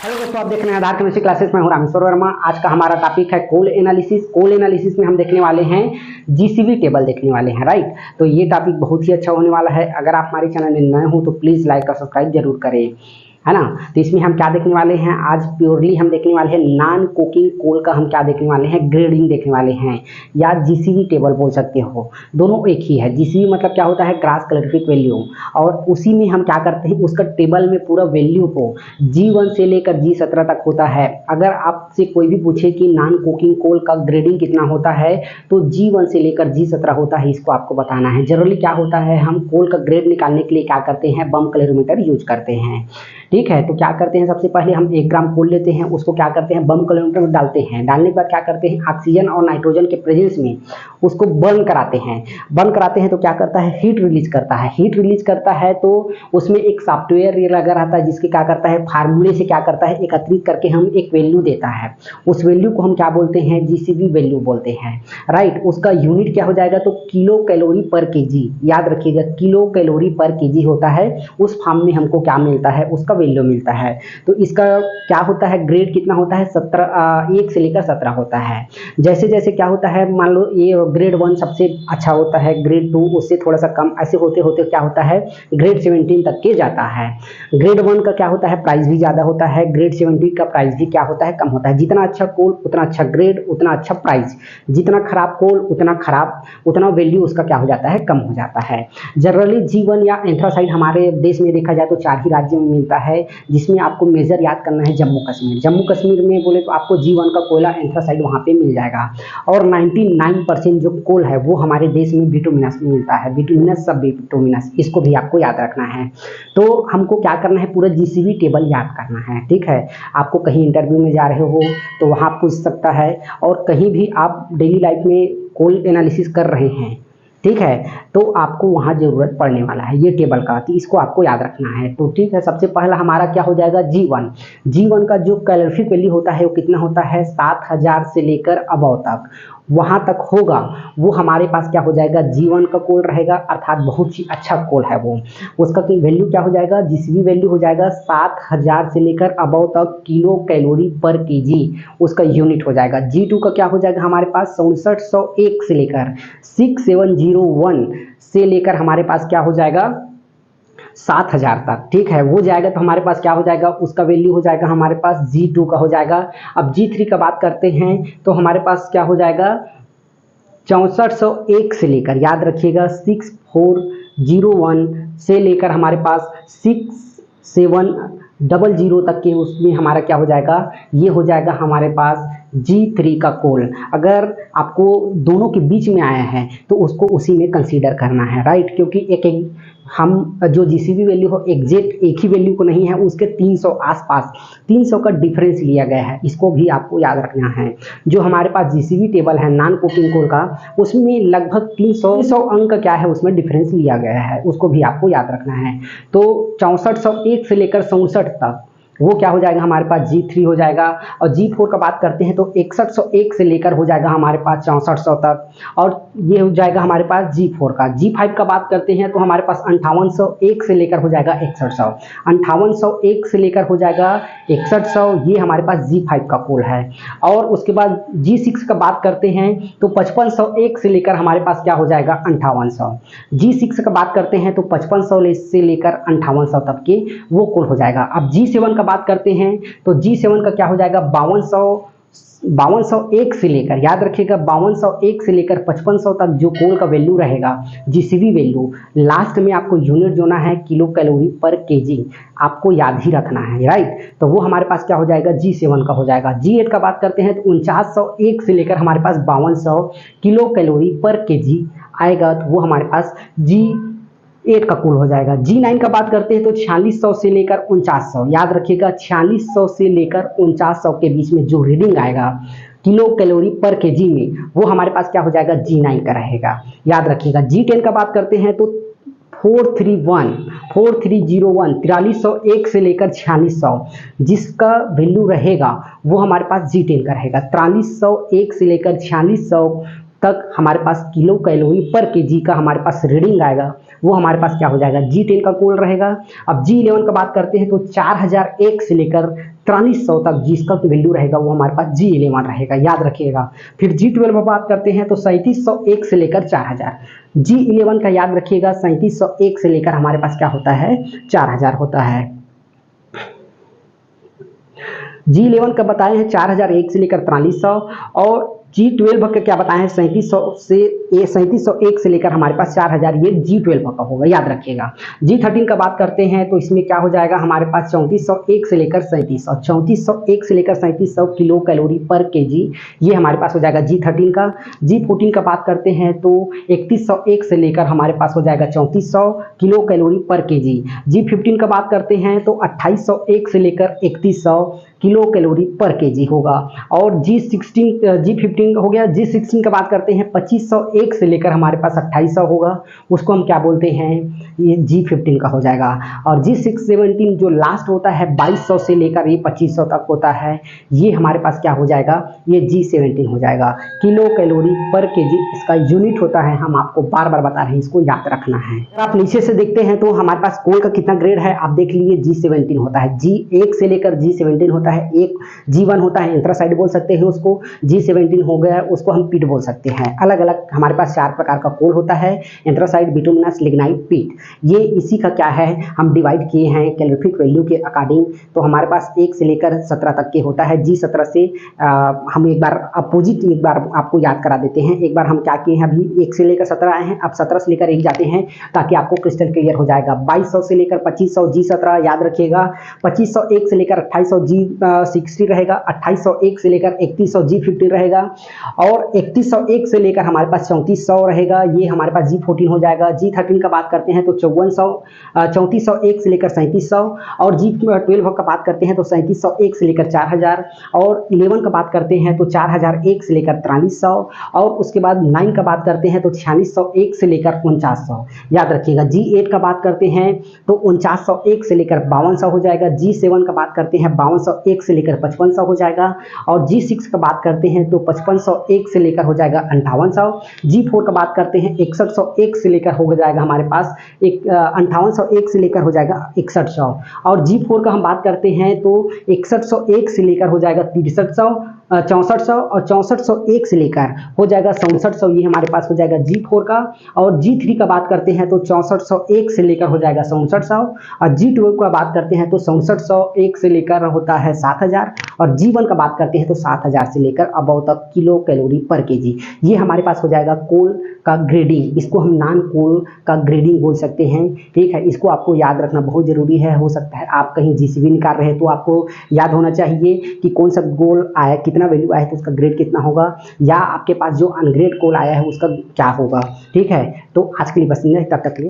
Hello दोस्तों, आप देख रहे हैं आधार केमिस्ट्री क्लासेस में हूं रामेश्वर वर्मा। आज का हमारा टॉपिक है कोल एनालिसिस। कोल एनालिसिस में हम देखने वाले हैं जीसीवी टेबल देखने वाले हैं, राइट। तो ये टॉपिक बहुत ही अच्छा होने वाला है। अगर आप हमारे चैनल में नए हो तो प्लीज़ लाइक और सब्सक्राइब जरूर करें, है ना। तो इसमें हम क्या देखने वाले हैं, आज प्योरली हम देखने वाले हैं नॉन कोकिंग कोल का हम क्या देखने वाले हैं, ग्रेडिंग देखने वाले हैं या जीसीवी टेबल बोल सकते हो। दोनों एक ही है। जीसीवी मतलब क्या होता है, ग्रास कैलोरीफिक वैल्यू, और उसी में हम क्या करते हैं, उसका टेबल में पूरा वैल्यू को G1 से लेकर G17 तक होता है। अगर आपसे कोई भी पूछे कि नॉन कोकिंग कोल का ग्रेडिंग कितना होता है तो G1 से लेकर G17 होता है, इसको आपको बताना है। जनरली क्या होता है, हम कोल का ग्रेड निकालने के लिए क्या करते हैं, बम कैलोरीमीटर यूज करते हैं, ठीक है। तो क्या करते हैं, सबसे पहले हम 1 ग्राम कोल लेते हैं, उसको क्या करते हैं, बम कैलोरीमीटर में डालते हैं। डालने के बाद क्या करते हैं, ऑक्सीजन और नाइट्रोजन के प्रेजेंस में उसको बर्न कराते हैं। बर्न कराते हैं तो क्या करता है, हीट रिलीज करता है। हीट रिलीज करता है तो उसमें एक सॉफ्टवेयर लगा रहता है जिसके क्या करता है, फार्मूले से क्या करता है, एकत्रित करके हम एक वैल्यू देता है। उस वैल्यू को हम क्या बोलते हैं, जीसीवी वैल्यू बोलते हैं, राइट। उसका यूनिट क्या हो जाएगा, तो किलो कैलोरी पर केजी। याद रखिएगा, किलो कैलोरी पर केजी होता है। उस फॉर्म में हमको क्या मिलता है, उसका वैल्यू मिलता है। तो इसका क्या होता है, ग्रेड कितना होता है, 1 से लेकर 17 होता है। जैसे जैसे क्या होता है, मान लो ये ग्रेड 1 सबसे अच्छा होता है, ग्रेड 2 उससे थोड़ा सा कम, ऐसे होते होते क्या होता है, ग्रेड 17 तक के जाता है। ग्रेड 1 का क्या होता है, प्राइस भी ज़्यादा होता है। ग्रेड 17 का प्राइस भी क्या होता है, कम होता है। जितना अच्छा कोल उतना अच्छा ग्रेड, उतना अच्छा प्राइस। जितना खराब कोल उतना खराब, उतना वैल्यू उसका क्या हो जाता है, कम हो जाता है। जनरली G1 या एंथ्रासाइड हमारे देश में देखा जाए तो 4 ही राज्यों में मिलता है, जिसमें आपको मेजर याद करना है जम्मू कश्मीर। जम्मू कश्मीर में बोले तो आपको G1 का कोयला एंथ्रासाइड वहाँ पे मिल जाएगा। और 99% जो कोल है वो हमारे देश में बिटुमिनस में मिलता है, बिटुमिनस सब बिटुमिनस, इसको भी आपको याद रखना है। तो हमको क्या करना है, पूरा जीसीवी टेबल याद करना है, ठीक है। आपको कहीं इंटरव्यू में जा रहे हो तो वहाँ पूछ सकता है, और कहीं भी आप डेली लाइफ में कोल एनालिसिस कर रहे हैं, ठीक है, तो आपको वहाँ ज़रूरत पड़ने वाला है ये टेबल का, तो इसको आपको याद रखना है। तो ठीक है, सबसे पहला हमारा क्या हो जाएगा, G1 का जो कैलोरीफिक वैल्यू होता है वो कितना होता है, 7000 से लेकर अबव तक, वहाँ तक होगा वो हमारे पास क्या हो जाएगा, G1 का कोल रहेगा, अर्थात बहुत ही अच्छा कोल है वो। उसका वैल्यू क्या हो जाएगा, जीसीवी वैल्यू हो जाएगा 7000 से लेकर अबव तक किलो कैलोरी पर केजी, उसका यूनिट हो जाएगा। G2 का क्या हो जाएगा हमारे पास, 6701 से लेकर 6701 से लेकर हमारे पास क्या हो जाएगा, 7000 तक, ठीक है, वो जाएगा तो हमारे पास क्या हो जाएगा, उसका वैल्यू हो जाएगा हमारे पास G2 का हो जाएगा। अब G3 का बात करते हैं तो हमारे पास क्या हो जाएगा, 6401 से लेकर, याद रखिएगा 6401 से लेकर हमारे पास 6700 तक के, उसमें हमारा क्या हो जाएगा, ये हो जाएगा हमारे पास G3 का कोल। अगर आपको दोनों के बीच में आया है तो उसको उसी में कंसीडर करना है, राइट, क्योंकि एक हम जो जीसीवी वैल्यू हो एग्जैक्ट एक ही वैल्यू को नहीं है, उसके 300 आसपास 300 का डिफरेंस लिया गया है, इसको भी आपको याद रखना है। जो हमारे पास जीसीवी टेबल है नॉन कोकिंग कोल का, उसमें लगभग 300 अंक क्या है, उसमें डिफरेंस लिया गया है, उसको भी आपको याद रखना है। तो 6401 से लेकर 67 तक वो क्या हो जाएगा हमारे पास, G3 हो जाएगा। और G4 का बात करते हैं तो 6101 से लेकर हो जाएगा हमारे पास 6400 तक, और ये हो जाएगा हमारे पास G4 का। G5 का बात करते हैं तो हमारे पास 5801 से लेकर हो जाएगा 6100, 5801 से लेकर हो जाएगा 6100, ये हमारे पास G5 का कोल है। और उसके बाद G6 का बात करते हैं तो 5501 से लेकर हमारे पास क्या हो जाएगा, 5800। G6 का बात करते हैं तो 5500 से लेकर 5800 तक के वो कोल हो जाएगा। अब G7 का बात करते हैं तो G7 का क्या हो जाएगा, 5201 से लेकर, याद रखिएगा 5201 से लेकर 5500 तक जो कोल का वैल्यू रहेगा, जीसीवी वैल्यू, लास्ट में आपको यूनिट जोना है किलो कैलोरी पर केजी, आपको याद ही रखना है, राइट। तो वो हमारे पास क्या हो जाएगा, G7 का हो जाएगा। G8 का बात करते हैं तो 4901 से लेकर हमारे पास 5200 किलो कैलोरी पर केजी आएगा, तो वो हमारे पास G8 का कोल हो जाएगा। G9 का बात करते हैं तो 4600 से लेकर 4900, याद रखिएगा 4600 से लेकर 4900 के बीच में जो रीडिंग आएगा किलो कैलोरी पर केजी में, वो हमारे पास क्या हो जाएगा, G9 का रहेगा, याद रखिएगा। G10 का बात करते हैं तो 4301 4301 से लेकर 4600, जिसका वैल्यू रहेगा वो हमारे पास G10 का रहेगा। 4301 से लेकर 4600 तक हमारे पास किलो कैलोरी पर केजी का हमारे पास रीडिंग आएगा, वो हमारे पास क्या हो जाएगा, G10 का कोल रहेगा। अब G11 का बात करते हैं तो 4001 से लेकर 4300 तक जिसका वैल्यू रहेगा वो हमारे पास G11 रहेगा, याद रखिएगा। फिर G12 में बात करते हैं तो 3701 से लेकर 4000, G11 का याद रखिएगा 3701 से लेकर हमारे पास क्या होता है, 4000 होता है। G11 का बताए हैं 4001 से लेकर 4300, और G12 का क्या बताए हैं 3701 से लेकर हमारे पास 4000, ये G12 का होगा, याद रखिएगा। G13 का बात करते हैं तो इसमें क्या हो जाएगा हमारे पास 3401 से लेकर 3700, 3401 से लेकर 3700 किलो कैलोरी पर केजी, ये हमारे पास हो जाएगा G13 का। G14 का बात करते हैं तो 3101 से लेकर हमारे पास हो जाएगा 3400 किलो कैलोरी पर केजी। G15 का बात करते हैं तो 2801 से लेकर 3100 किलो कैलोरी पर केजी होगा। और G15 हो गया। G16 का बात करते हैं 2501 से लेकर हमारे पास 2800 होगा, उसको हम क्या बोलते हैं, ये G15 का हो जाएगा। और G17 जो लास्ट होता है 2200 से लेकर ये 2500 तक होता है, ये हमारे पास क्या हो जाएगा, ये G17 हो जाएगा। किलो कैलोरी पर केजी इसका यूनिट होता है, हम आपको बार बार बता रहे हैं, इसको याद रखना है। अगर आप नीचे से देखते हैं तो हमारे पास कोल का कितना ग्रेड है, आप देख लीजिए G17 होता है, G1 से लेकर G17 होता है। एक G1 होता है एंथ्रासाइड बोल सकते हैं उसको, G17 हो गया उसको हम पीट बोल सकते हैं। अलग अलग हमारे पास 4 प्रकार का कोल होता है, एंथ्रासाइड, बिटुमिनस, लिग्नाइट, पीट। ये इसी का क्या है, हम डिवाइड किए हैं कैलोरीफिक वैल्यू के अकॉर्डिंग। तो हमारे पास 1 से लेकर 17 तक के होता है। G17 से हम एक बार अपोजिट एक बार आपको याद करा देते हैं। एक बार हम क्या किए हैं, अभी 1 से लेकर 17 आए हैं, अब 17 से लेकर 1 जाते हैं ताकि आपको क्रिस्टल क्लियर हो जाएगा। 2200 से लेकर 2500 G17 याद रखिएगा। 2501 से लेकर 2800 G60 रहेगा। 2801 से लेकर 3100 G15 रहेगा। और 3101 से लेकर हमारे पास 3400 रहेगा, ये हमारे पास G14 हो जाएगा। G13 का बात करते हैं तो 3401 से लेकर 3700। और G12 का बात करते हैं तो 3701 से लेकर 4000। और 11 का बात करते हैं तो 4001 से लेकर 4300। और उसके बाद 9 का बात करते हैं तो 4601 से लेकर 4900, याद रखिएगा। G8 का बात करते हैं तो 4901 से लेकर 5200 हो जाएगा। G7 का बात करते हैं 5201 से लेकर 5500 हो जाएगा। और G6 का बात करते हैं तो 5501 से लेकर हो जाएगा 5800। G4 का बात करते हैं 6101 से लेकर हो जाएगा हमारे पास 5801 से लेकर हो जाएगा 6100। और G4 का हम बात करते हैं तो 6101 से लेकर हो जाएगा 6300, 6400। और 6401 से लेकर हो जाएगा 6700, ये हमारे पास हो जाएगा G4 का। और G3 का बात करते हैं तो 6401 से लेकर हो जाएगा 6700। और G12 का बात करते हैं तो 6701 से लेकर होता है 7000। और G1 का बात करते हैं तो 7000 से लेकर अबव तक किलो कैलोरी पर केजी, ये हमारे पास हो जाएगा कोल का ग्रेडिंग। इसको हम नॉन कोल का ग्रेडिंग बोल सकते हैं, ठीक है। इसको आपको याद रखना बहुत जरूरी है। हो सकता है आप कहीं GCV निकाल रहे हैं तो आपको याद होना चाहिए कि कौन सा गोल आया, कितना वैल्यू आया तो उसका ग्रेड कितना होगा, या आपके पास जो अनग्रेड कोल आया है उसका क्या होगा, ठीक है। तो आज के लिए बस इतना ही, तब तक के लिए